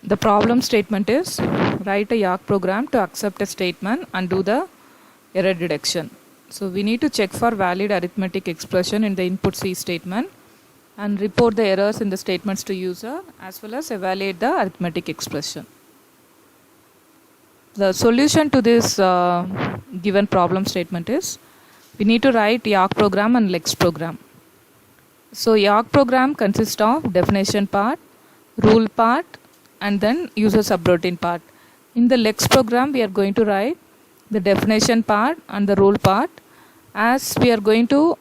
The problem statement is write a Yawk program to accept a statement and do the error detection. So we need to check for valid arithmetic expression in the input C statement and report the errors in the statements to user as well as evaluate the arithmetic expression. The solution to this given problem statement is we need to write Yawk program and Lex program. So Yawk program consists of definition part, rule part, and then user subroutine part. In the Lex program, we are going to write the definition part and the rule part. As we are going to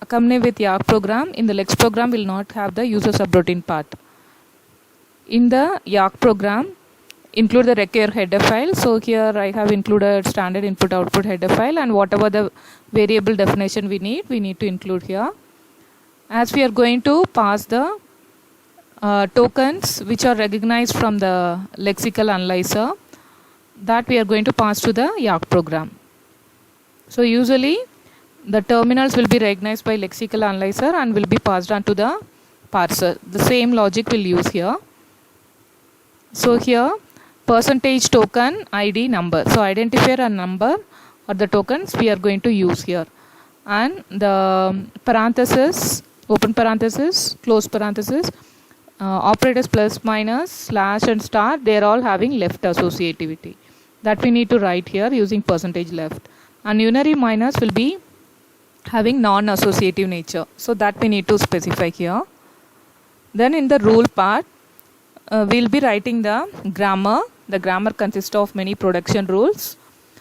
accompany with Yawk program, in the Lex program will not have the user subroutine part. In the Yawk program, include the require header file. So here I have included standard input output header file, and whatever the variable definition we need to include here. As we are going to pass the tokens which are recognized from the lexical analyzer, that we are going to pass to the Yawk program. So usually the terminals will be recognized by lexical analyzer and will be passed on to the parser. The same logic will use here. So here percentage token ID number. So identifier and number are the tokens we are going to use here. And the parenthesis, open parenthesis, close parenthesis, operators plus, minus, slash and star, they are all having left associativity. That we need to write here using percentage left. And unary minus will be having non-associative nature. So that we need to specify here. Then in the rule part, we'll be writing the grammar. The grammar consists of many production rules.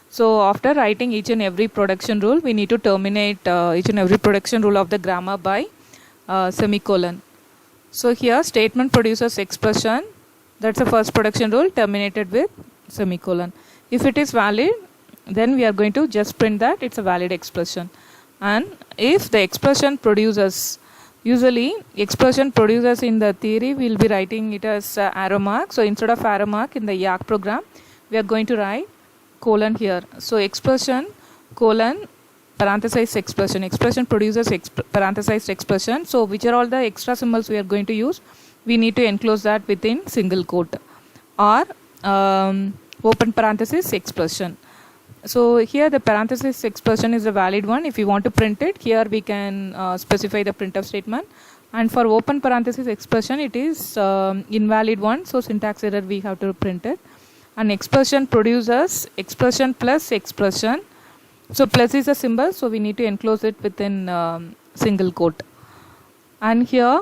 So after writing each and every production rule, we need to terminate each and every production rule of the grammar by semicolon. So here statement produces expression. That's the first production rule terminated with semicolon. If it is valid, then we are going to just print that it's a valid expression. And if the expression produces, usually expression produces in the theory, we will be writing it as arrow mark. So instead of arrow mark in the Yawk program, we are going to write colon here. So expression colon parenthesized expression. Expression produces parenthesized expression. So which are all the extra symbols we are going to use? We need to enclose that within single quote or open parenthesis expression. So here the parenthesis expression is a valid one. If you want to print it, here we can specify the printf statement. And for open parenthesis expression, it is invalid one. So syntax error we have to print it. And expression produces expression plus expression. So plus is a symbol, so we need to enclose it within single quote. And here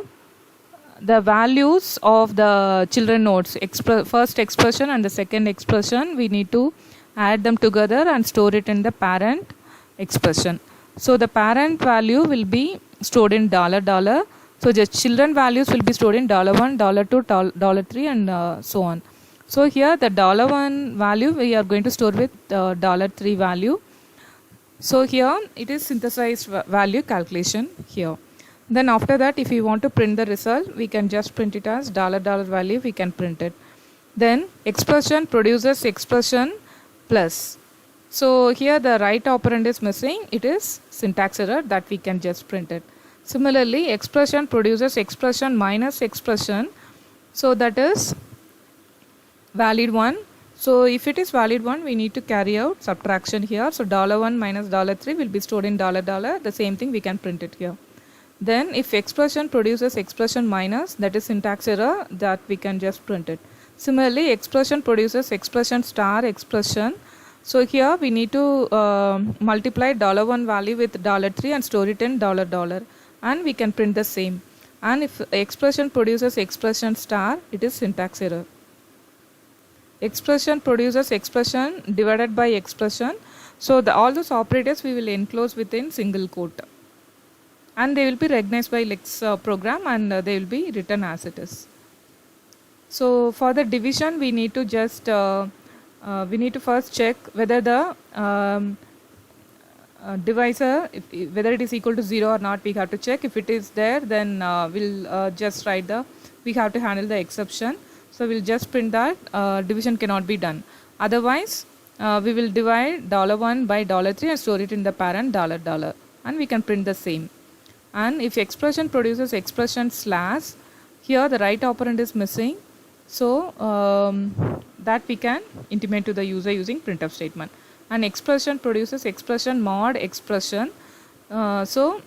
the values of the children nodes, first expression and the second expression, we need to add them together and store it in the parent expression. So the parent value will be stored in $. So just children values will be stored in $1, $2, $3 and so on. So here the $1 value we are going to store with $3 value. So here it is synthesized value calculation here. Then after that, if you want to print the result, we can just print it as $, value, we can print it. Then expression produces expression plus. So here the right operand is missing, it is syntax error, that we can just print it. Similarly, expression produces expression minus expression. So that is valid one. So if it is valid one, we need to carry out subtraction here. So $1 minus $3 will be stored in $. The same thing we can print it here. Then if expression produces expression minus, that is syntax error, that we can just print it. Similarly, expression produces expression star expression. So here we need to multiply $1 value with $3 and store it in $, and we can print the same. And if expression produces expression star, it is syntax error. Expression produces expression divided by expression. So all those operators we will enclose within single quote. And they will be recognized by Lex program and they will be written as it is. So for the division, we need to just we need to first check whether the divisor, whether it is equal to 0 or not. We have to check. If it is there, then we'll just write we have to handle the exception. So we'll just print that division cannot be done. Otherwise, we will divide $1 by $3 and store it in the parent $, and we can print the same. And if expression produces expression slash, here the right operand is missing. So that we can intimate to the user using printf statement. And expression produces expression mod expression. So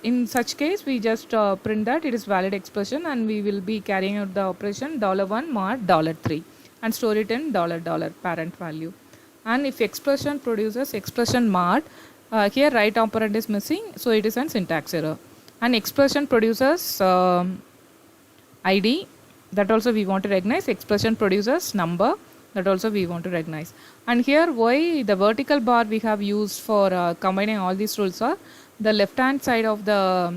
in such case we just print that it is valid expression, and we will be carrying out the operation $1 mod $3 and store it in $parent value. And if expression produces expression mod, here right operand is missing, so it is an syntax error. And expression produces id, that also we want to recognize. Expression produces number, that also we want to recognize. And here why the vertical bar we have used for combining all these rules are the left hand side of the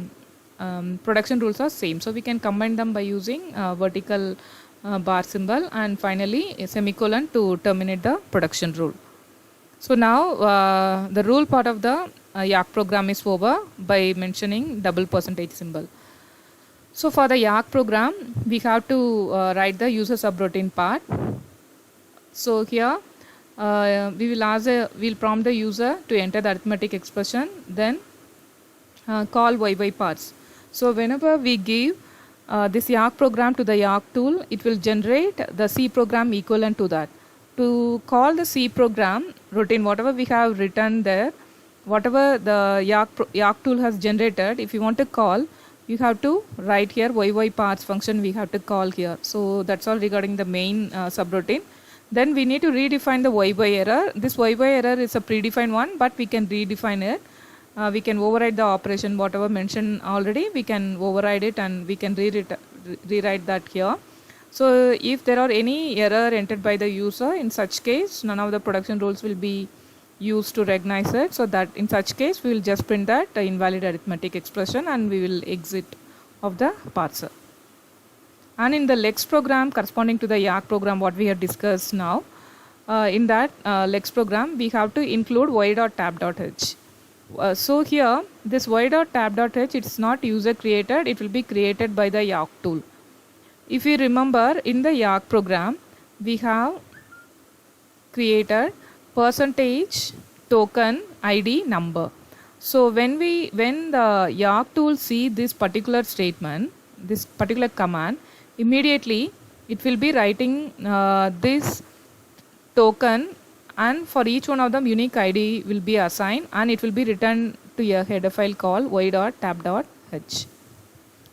production rules are same, so we can combine them by using vertical bar symbol, and finally a semicolon to terminate the production rule. So now the rule part of the Yacc program is over by mentioning double % symbol. So for the Yacc program, we have to write the user subroutine part. So here we'll prompt the user to enter the arithmetic expression, then call YY parts. So whenever we give this Yacc program to the Yacc tool, it will generate the C program equivalent to that. To call the C program routine, whatever we have written there, whatever the Yacc tool has generated, if you want to call, you have to write here YY parts function we have to call here. So that's all regarding the main subroutine. Then we need to redefine the YY error. This YY error is a predefined one, but we can redefine it. We can override the operation, whatever mentioned already, we can override it and we can rewrite that here. So if there are any error entered by the user, in such case none of the production rules will be used to recognize it. So that in such case we will just print that invalid arithmetic expression and we will exit of the parser. And in the Lex program corresponding to the Yacc program what we have discussed now, in that Lex program we have to include y.tab.h. So here this y.tab.h, it's not user created, it will be created by the Yacc tool. If you remember, in the Yacc program we have created percentage token id number. So when the Yacc tool see this particular statement, this particular command, immediately it will be writing this token, and for each one of them unique ID will be assigned and it will be returned to a header file called y.tab.h.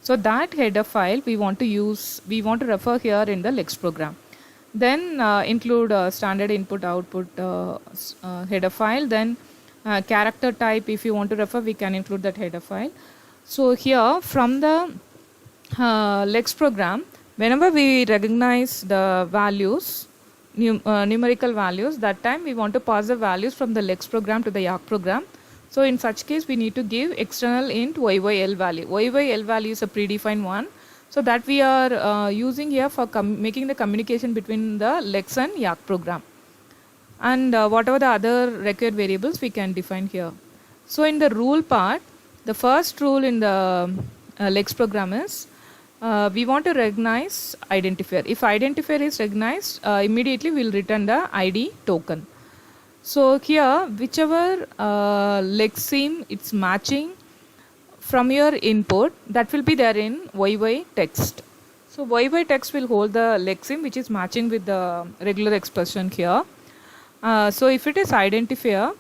So that header file we want to refer here in the Lex program. Then include standard input output header file, then character type if you want to refer we can include that header file. So here from the Lex program, whenever we recognize the values, numerical values, that time we want to pass the values from the Lex program to the Yacc program. So in such case we need to give external int YYL value. YYL value is a predefined one. So that we are using here for making the communication between the Lex and Yacc program. And whatever the other required variables we can define here. So in the rule part, the first rule in the Lex program is we want to recognize identifier. If identifier is recognized, immediately we will return the ID token. So here whichever lexeme it's matching from your input, that will be there in YY text. So YY text will hold the lexeme which is matching with the regular expression here. So if it is identifier,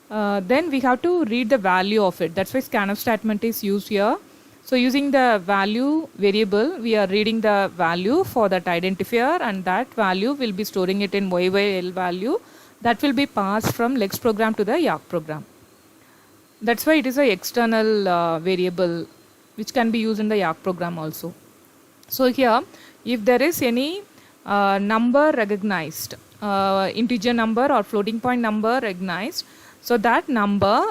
then we have to read the value of it. That's why scanf statement is used here. So using the value variable, we are reading the value for that identifier, and that value will be storing it in YYL value. That will be passed from Lex program to the Yacc program. That's why it is an external variable which can be used in the Yacc program also. So here, if there is any number recognized, integer number or floating point number recognized, so that number,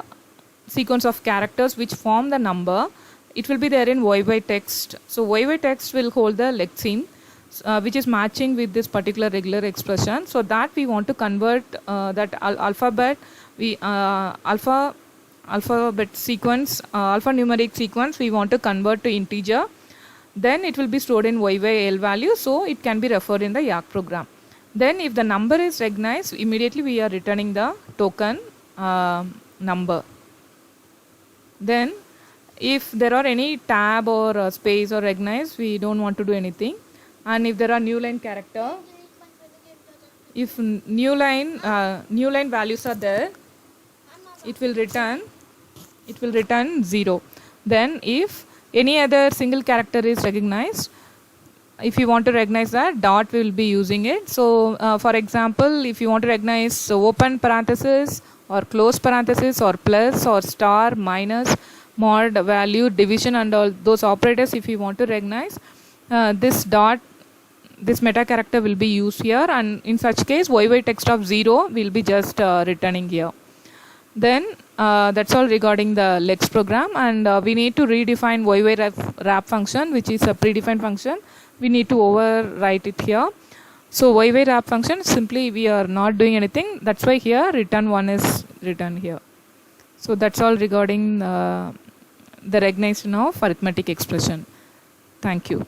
sequence of characters which form the number, it will be there in YY text. So YY text will hold the lexeme which is matching with this particular regular expression. So that we want to convert that alphabet sequence, alphanumeric sequence we want to convert to integer. Then it will be stored in YYL value, so it can be referred in the Yacc program. Then if the number is recognized, immediately we are returning the token number. Then if there are any tab or space or recognize, we don't want to do anything. and if there are new line character, if new line values are there, it will return 0. Then if any other single character is recognized, if you want to recognize that, dot will be using it. So for example, if you want to recognize open parenthesis or close parenthesis or plus or star, minus, mod, value, division and all those operators, if you want to recognize, this dot, this meta character will be used here, and in such case YY text of 0 will be just returning here. Then that's all regarding the lex program, and we need to redefine YY wrap function, which is a predefined function. We need to overwrite it here. So YY wrap function, simply we are not doing anything, that's why here return 1 is written here. So that's all regarding the recognition of arithmetic expression. Thank you.